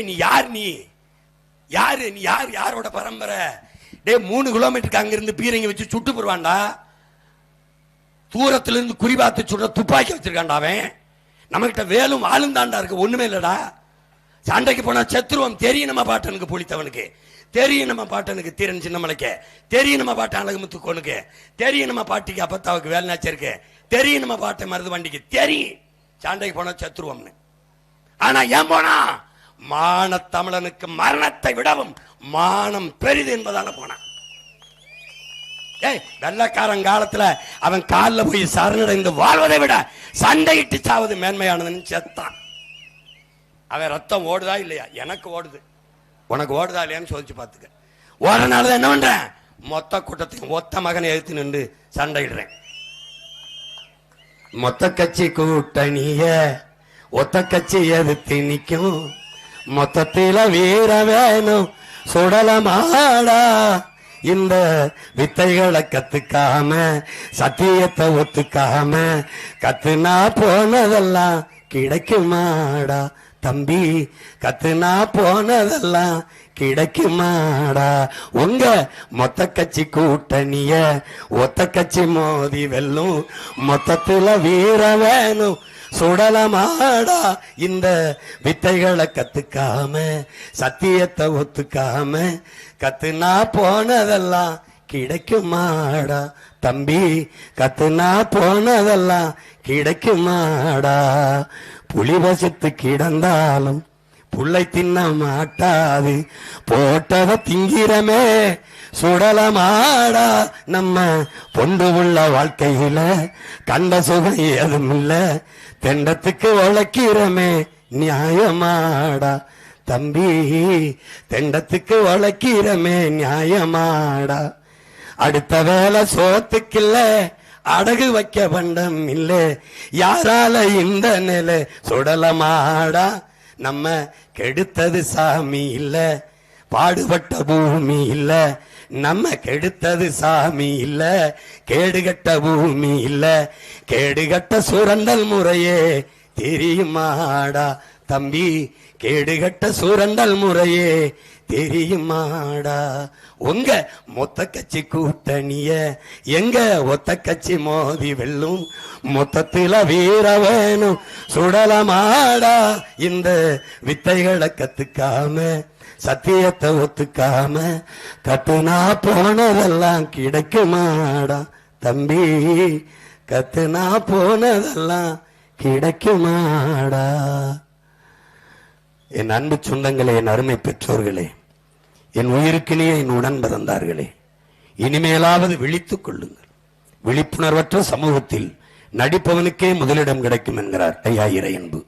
நீ யார்? நீ யாரு? நீ யார்? யாரோட பரம்பரை? 3 கிலோமீட்டருக்கு அங்கிருந்து பீரங்கி வச்சு சுட்டு போடுவான்டா. தூரத்துல இருந்து குறிபாத்து சுடுற துப்பாக்கி வச்சிருக்கான்டா அவன். நம்மகிட்ட வேலும் வாழும் தாண்டா இருக்கு, ஒண்ணுமே இல்லடா. சண்டைக்கு போனா செத்துருவோம். தெரியும் நம்ம பாட்டனுக்கு, புலித்தவனுக்கு தெரியும், நம்ம பாட்டனுக்கு தீரன் சின்னமலைக்கு தெரியும், நம்ம பாட்டன் அழகுமுத்துக்கோனுக்கு தெரியும், நம்ம பாட்டிக்கு அப்பத்தாவுக்கு வேலுநாச்சிருக்கு தெரியும், நம்ம பாட்டை மருது வண்டிக்கு தெரியும் சண்டைக்கு போனா செத்துருவோம்னு. ஆனா ஏன் போனா? மான தமிழனுக்கு மரணத்தை விடவும் மானம் பெரிது என்பதால போனான். வெள்ளக்காரன் காலத்துல அவன் காலில் போய் சரணடைந்து வாழ்வதை விட சண்டையிட்டு சாவது மேன்மையானதுன்னு செத்தான். அவன் ரத்தம் ஓடுதா இல்லையா? எனக்கு ஓடுது, உனக்கு ஓடுதா இல்லையான்னு சோதிச்சு பார்த்துக்க. ஓடுறனால என்ன பண்றேன்? மொத்த கூட்டத்தையும் ஒத்த மகனை எதிர்த்து நின்று சண்டையிடுறேன். மொத்த கட்சி கூட்டணிய ஒத்த கட்சி எதிர்த்து நிற்கும். மொத்தத்தில வீர வேணும் சுடலமாடா. இந்த வித்தைகளை கத்துக்காம சத்தியத்தை ஒத்துக்காம கத்துனா போனதெல்லாம் கிடைக்குமாடா தம்பி, கத்துனா போனதெல்லாம் கிடைக்குமாடா. உங்க மொத்த கட்சி கூட்டணிய ஒத்த கட்சி மோதி வெல்லும். மொத்தத்துல வீர வேணும் சுடலமாடா. இந்த வித்தைகளை கத்துக்காம சத்தியத்தை ஒத்துக்காம கத்துனா போனதெல்லாம் கிடைக்குமாடா தம்பி, கத்துனா போனதெல்லாம் கிடைக்குமாடா. புலி வசத்து கிடந்தாலும் புள்ளை தின்ன மாட்டாது, போட்டத திங்கிறமே சுடலமாடா. நம்ம பொண்டு உள்ள வாழ்க்கையில கண்ட சுகம் ஏதும் இல்ல, தெண்டத்துக்கு உழைக்கிறமே நியாயமாடா தம்பி, தெண்டத்துக்கு உழைக்கிறமே நியாயமாடா. அடுத்த வேலை சோத்துக்கில்ல, அடகு வைக்க பண்டம் இல்ல, யாரால இந்த நிலை சுடலமாடா. நம்ம கெடுத்தது சாமி இல்ல, பாடுபட்ட பூமி இல்ல, நம்ம கெடுத்தது சாமி இல்ல, கேடுகட்ட பூமி இல்ல, கேடுகட்ட சுரண்டல் முறையே தெரியுமாடா தம்பி, கேடுகட்ட சுரண்டல் முறையே தெரியுமாடா. உங்க மொத்த கட்சி கூட்டணிய எங்க ஒத்த கட்சி மோதி வெல்லும். மொத்தத்தில வீர வேணும் சுடலமாடா. இந்த வித்தைகளை கத்துக்காம சத்தியத்தை ஒத்துக்காம கத்துனா போனதெல்லாம் கிடைக்குமாடா தம்பி, கத்துனா போனதெல்லாம் கிடைக்குமாடா. என் அன்பு சொந்தங்களே, என் அருமை பெற்றோர்களே, என் உயிருக்கினிய என் உடன் பிறந்தார்களே, இனிமேலாவது விழித்துக் கொள்ளுங்கள். விழிப்புணர்வற்ற சமூகத்தில் நடிப்பவனுக்கே முதலிடம் கிடைக்கும் என்கிறார் ஐயா இறையன்பு.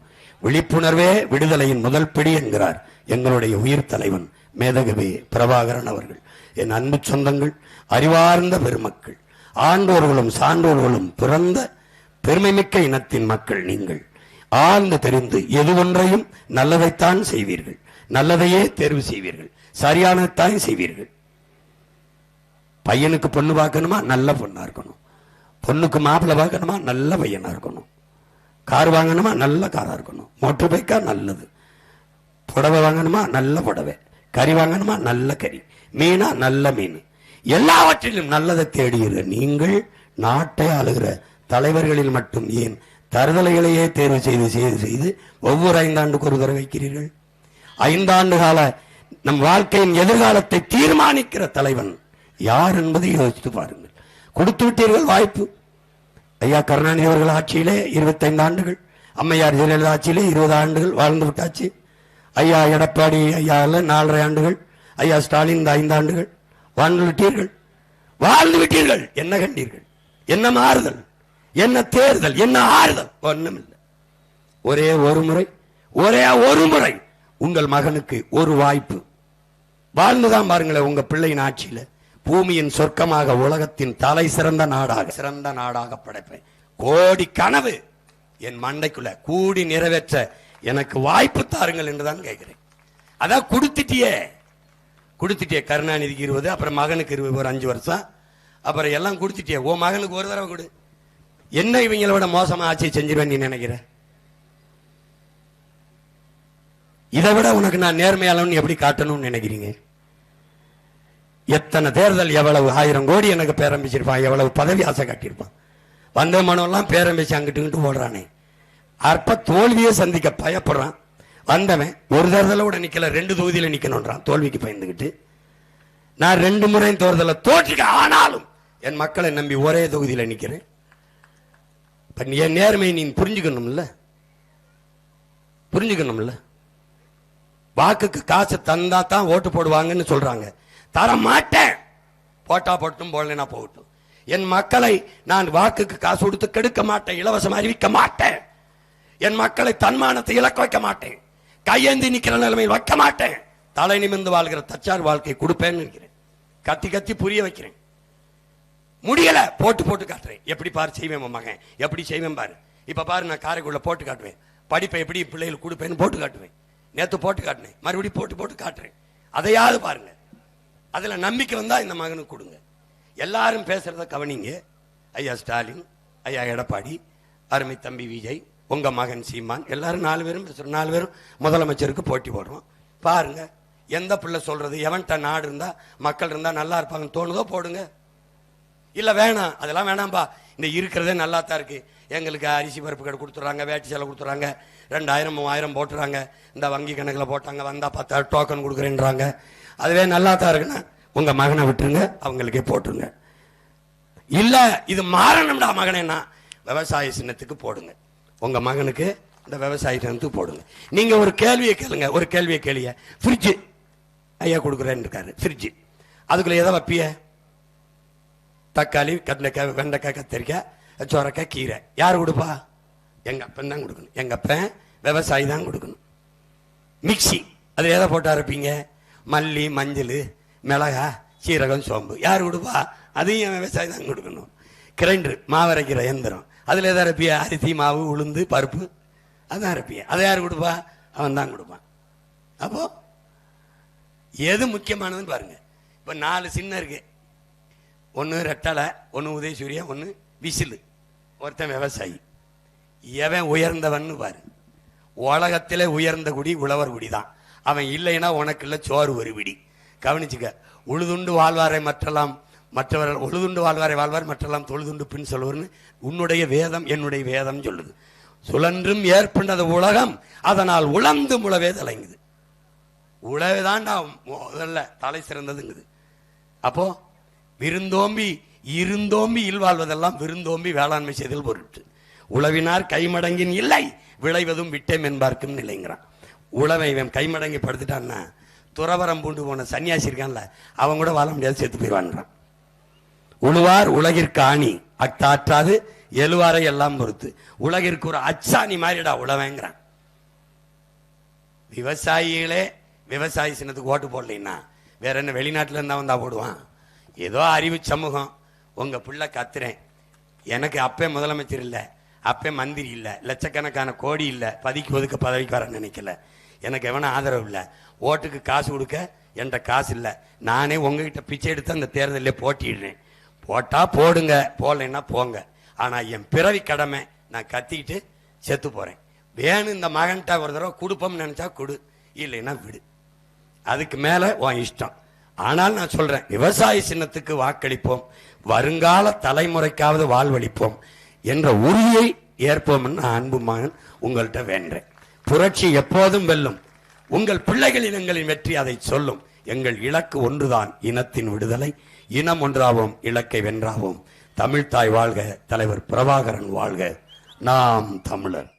விழிப்புணர்வே விடுதலையின் முதல் பிடி என்கிறார் எங்களுடைய உயிர் தலைவன் மேதகவே பிரபாகரன் அவர்கள். என் அன்பு சொந்தங்கள், அறிவார்ந்த பெருமக்கள், ஆண்டோர்களும் சான்றோர்களும் பிறந்த பெருமைமிக்க இனத்தின் மக்கள் நீங்கள். ஆழ்ந்து தெரிந்து எது ஒன்றையும் நல்லதைத்தான் செய்வீர்கள், நல்லதையே தேர்வு செய்வீர்கள், சரியானதான் செய்வீர்கள். பையனுக்கு பொண்ணு பார்க்கணுமா, நல்ல பொண்ணா இருக்கணும். பொண்ணுக்கு மாப்பிள்ளை பார்க்கணுமா, நல்ல பையனா இருக்கணும். கார் வாங்கணுமா, நல்ல காரா இருக்கணும். மோட்டர் பைக்கா நல்லது. புடவை வாங்கணுமா, நல்ல புடவை. கறி வாங்கணுமா, நல்ல கறி. மீனா, நல்ல மீன். எல்லாவற்றிலும் நல்லதை தேடுகிற நீங்கள் நாட்டை ஆளுகிற தலைவர்களில் மட்டும் ஏன் தருதலைகளையே தேர்வு செய்து செய்து செய்து ஒவ்வொரு 5 ஆண்டுக்கு ஒரு தடவை வைக்கிறீர்கள்? 5 ஆண்டு கால நம் வாழ்க்கையின் எதிர்காலத்தை தீர்மானிக்கிற தலைவன் யார் என்பதை யோசித்து பாருங்கள். கொடுத்து விட்டீர்கள் வாய்ப்பு. ஐயா கருணாநிதி அவர்கள் ஆட்சியிலே 25 ஆண்டுகள், அம்மையார் ஜெயலலிதா ஆட்சியிலே 20 ஆண்டுகள் வாழ்ந்து விட்டாச்சு. ஐயா எடப்பாடி ஐயா 4.5 ஆண்டுகள், ஐயா ஸ்டாலின் 5 ஆண்டுகள் வாழ்ந்து விட்டீர்கள். வாழ்ந்து விட்டீர்கள். என்ன கண்டீர்கள்? என்ன மாறுதல்? என்ன தேர்தல்? என்ன ஆறுதல்? ஒண்ணும் இல்லை. ஒரே ஒரு முறை உங்கள் மகனுக்கு ஒரு வாய்ப்பு. வாழ்ந்துதான் பாருங்களேன். உங்க பிள்ளையின் ஆட்சியில பூமியின் சொர்க்கமாக, உலகத்தின் தலை சிறந்த நாடாக படைப்பேன். கோடி கனவு என் மண்டைக்குள்ள கூடி நிறைவேற்ற எனக்கு வாய்ப்பு தாருங்கள் என்றுதான் கேட்கிறேன். அதான் கொடுத்துட்டியே. கருணாநிதிக்கு 20, அப்புறம் மகனுக்கு 20, ஒரு 5 வருஷம், அப்புறம் எல்லாம் கொடுத்துட்டியே. ஓ மகனுக்கு ஒரு தடவை கொடு. என்ன இவங்களை விட மோசமா ஆட்சி செஞ்சிருவேன் நீ நினைக்கிற? இதை விட உனக்கு நான் நேர்மையாளன்னு எப்படி காட்டணும்னு நினைக்கிறீங்க? எத்தனை தேர்தல், எவ்வளவு 1000 கோடி எனக்கு பேரம்பிச்சிருப்பான், எவ்வளவு பதவி ஆசை காட்டியிருப்பான். வந்த மனோலாம் பேரம்பிச்சு அங்கிட்டு ஓடுறானே. அற்ப தோல்வியை சந்திக்க பயப்படுறான். வந்தவன் ஒரு தேர்தல கூட நிக்கல, 2 தொகுதியில நிக்கணும்ன்றான் தோல்விக்கு பயந்துகிட்டு. நான் 2 முறை தேர்தல தோற்றுக்க, ஆனாலும் என் மக்களை நம்பி ஒரே தொகுதியில நிக்கிறேன். என் நேர்மையை நீ புரிஞ்சுக்கணும்ல, புரிஞ்சுக்கணும்ல. வாக்குக்கு காசு தந்தா தான் ஓட்டு போடுவாங்கன்னு சொல்றாங்க. தர மாட்டேன். போட்டா போட்டும், போடலைன்னா போகட்டும். என் மக்களை நான் வாக்குக்கு காசு கொடுத்து கெடுக்க மாட்டேன், இலவசம் அறிவிக்க மாட்டேன். என் மக்களை தன்மானத்தை இழக்க வைக்க மாட்டேன், கையேந்தி நிக்கிற நிலைமையில் வைக்க மாட்டேன். தலை நிமிர்ந்து வாழ்கிற தச்சார் வாழ்க்கை கொடுப்பேன்னு நினைக்கிறேன். கத்தி கத்தி புரிய வைக்கிறேன். முடியல, போட்டு போட்டு காட்டுறேன். எப்படி பாரு செய்வேன் மகன், எப்படி செய்வேன் பாரு. இப்ப பாரு, நான் காரைக்குள்ள போட்டு காட்டுவேன். படிப்பை எப்படி பிள்ளைகளுக்கு கொடுப்பேன்னு போட்டு காட்டுவேன். நேத்து போட்டு காட்டினேன், மறுபடியும் போட்டு போட்டு காட்டுறேன். அதையாவது பாருங்க. அதுல நம்பிக்கை வந்தா இந்த மகனுக்கு கொடுங்க. எல்லாரும் பேசுறத கவனிங்க. ஐயா ஸ்டாலின், ஐயா எடப்பாடி, அருமை தம்பி விஜய், உங்க மகன் சீமான், எல்லாரும் 4 பேரும் பேசுறோம். 4 பேரும் முதலமைச்சருக்கு போட்டி போடுறோம். பாருங்க, எந்த பிள்ளை சொல்றது, எவன்கிட்ட நாடு இருந்தா மக்கள் இருந்தா நல்லா இருப்பாங்கன்னு தோணுதோ போடுங்க. இல்ல வேணாம், அதெல்லாம் வேணாம்பா, இந்த இருக்கிறதே நல்லா தான் இருக்கு, எங்களுக்கு அரிசி பருப்பு கடை கொடுத்துறாங்க, வேட்டி செலவு கொடுத்துறாங்க, 2000 3000 போட்டுறாங்க, இந்த வங்கி கணக்கில் போட்டாங்க, வந்தா 10 டோக்கன் கொடுக்குறேன்றாங்க, அதுவே நல்லா தான் இருக்குன்னா உங்க மகனை விட்டுருங்க, அவங்களுக்கே போட்டுருங்க. இல்ல இது மாறணும்டா மகனேன்னா விவசாய சின்னத்துக்கு போடுங்க. உங்க மகனுக்கு இந்த விவசாய சின்னத்துக்கு போடுங்க. நீங்க ஒரு கேள்வியை கேளுங்க, ஒரு கேள்வியை கேளுங்க. ஃப்ரிட்ஜ் ஐயா கொடுக்குறேன்னு இருக்காரு, ஃப்ரிட்ஜ் அதுக்குள்ள எதை வைப்பிய? தக்காளி, கத்திரிக்காய், வெண்டைக்காய், கத்திரிக்காய், சொரக்காய், கீரை. யார் கொடுப்பா? எங்க அப்பன் தான் கொடுக்கணும். எங்க அப்பன் விவசாயி தான் கொடுக்கணும். மிக்சி, அது எதை போட்டு அரைப்பீங்க? மல்லி, மஞ்சள், மிளகா, சீரகம், சோம்பு. யார் கொடுப்பா? அதையும் விவசாயி தான் கொடுக்கணும். கிரைண்டர், மாவரைக்கிற எந்திரம், அதுல எதை அரைப்பிய? அரிசி, மாவு, உளுந்து, பருப்பு, அதான் அரைப்பிய. அதை யார் கொடுப்பா? அவன் தான் கொடுப்பான். அப்போ எது முக்கியமானதுன்னு பாருங்க. இப்ப 4 சின்ன இருக்கு. ஒன்னு ரெட்டலை, ஒன்னு உதயசூரியா, ஒன்னு விசிலு. ஒருத்தன் விவசாயி. எவன் உயர்ந்தவன் பாரு. உலகத்திலே உயர்ந்த குடி உழவர் குடி தான். அவன் இல்லைன்னா உனக்கு இல்ல சோறு ஒரு விடி. கவனிச்சுக்க. உழுதுண்டு வாழ்வாரை மற்றெல்லாம் மற்றவர்கள் உழுதுண்டு வாழ்வாரை வாழ்வார் மற்றெல்லாம் தொழுதுண்டு பின் சொல்லுவர்னு உன்னுடைய வேதம் என்னுடைய வேதம் சொல்லுது. சுழன்றும் ஏற்பட்டது உலகம், அதனால் உழந்து முழவே தலைங்குது. உழவுதான்டா முதல்ல தலை சிறந்ததுங்குது. அப்போ விருந்தோம்பி இருந்தோம்பி இல்வாழ்வதெல்லாம் விருந்தோம்பி வேளாண்மை செய்தல் பொருட்டு. உழவினார் கைமடங்கின் இல்லை, விளைவதும் விட்டேம் என்பார்க்கும் நிலைங்கிறான். உழவை இவன் கைமடங்கி படுத்துட்டான்னா துறவரம் பூண்டு போன சன்னியாசி இருக்கான்ல, அவன் கூட வாழ முடியாது, செத்து போயிடுவான்றான். உழுவார் உலகிற்கு ஆணி அக்தாற்றாது எழுவாரை எல்லாம் பொறுத்து. உலகிற்கு ஒரு அச்சாணி மாதிரிடா உழவங்கிறான். விவசாயிகளே விவசாயி சின்னத்துக்கு ஓட்டு போடலைன்னா வேற என்ன வெளிநாட்டுல இருந்தா வந்தா போடுவான்? ஏதோ அறிவு சமூகம். உங்க பிள்ளை கத்துறேன், எனக்கு அப்பே முதலமைச்சர் இல்லை, அப்பே மந்திரி இல்லை, லட்சக்கணக்கான கோடி இல்லை, பதிக்கு ஒதுக்க பதவிக்கு வர நினைக்கல, எனக்கு எவன ஆதரவு இல்லை, ஓட்டுக்கு காசு கொடுக்க என்கிட்ட காசு இல்லை, நானே உங்ககிட்ட பிச்சை எடுத்து அந்த தேர்தலில் போட்டிடுறேன். போட்டா போடுங்க, போடலைன்னா போங்க. ஆனா என் பிறவி கடமை, நான் கத்திக்கிட்டு செத்து போறேன். வேணும் இந்த மகன்கிட்ட ஒரு தடவை கொடுப்போம்னு நினைச்சா கொடு, இல்லைன்னா விடு, அதுக்கு மேல உன் இஷ்டம். ஆனால் நான் சொல்றேன், விவசாய சின்னத்துக்கு வாக்களிப்போம், வருங்கால தலைமுறைக்காவது வாழ்வளிப்போம் என்ற உறுதியை ஏற்போம். அன்பு மகன் உங்கள்கிட்ட வேண்டேன். புரட்சி எப்போதும் வெல்லும். உங்கள் பிள்ளைகளின் எங்களின் வெற்றி அதை சொல்லும். எங்கள் இலக்கு ஒன்றுதான், இனத்தின் விடுதலை. இனம் ஒன்றாவோம், இலக்கை வென்றாவோம். தமிழ்தாய் வாழ்க, தலைவர் பிரபாகரன் வாழ்க. நாம் தமிழர்.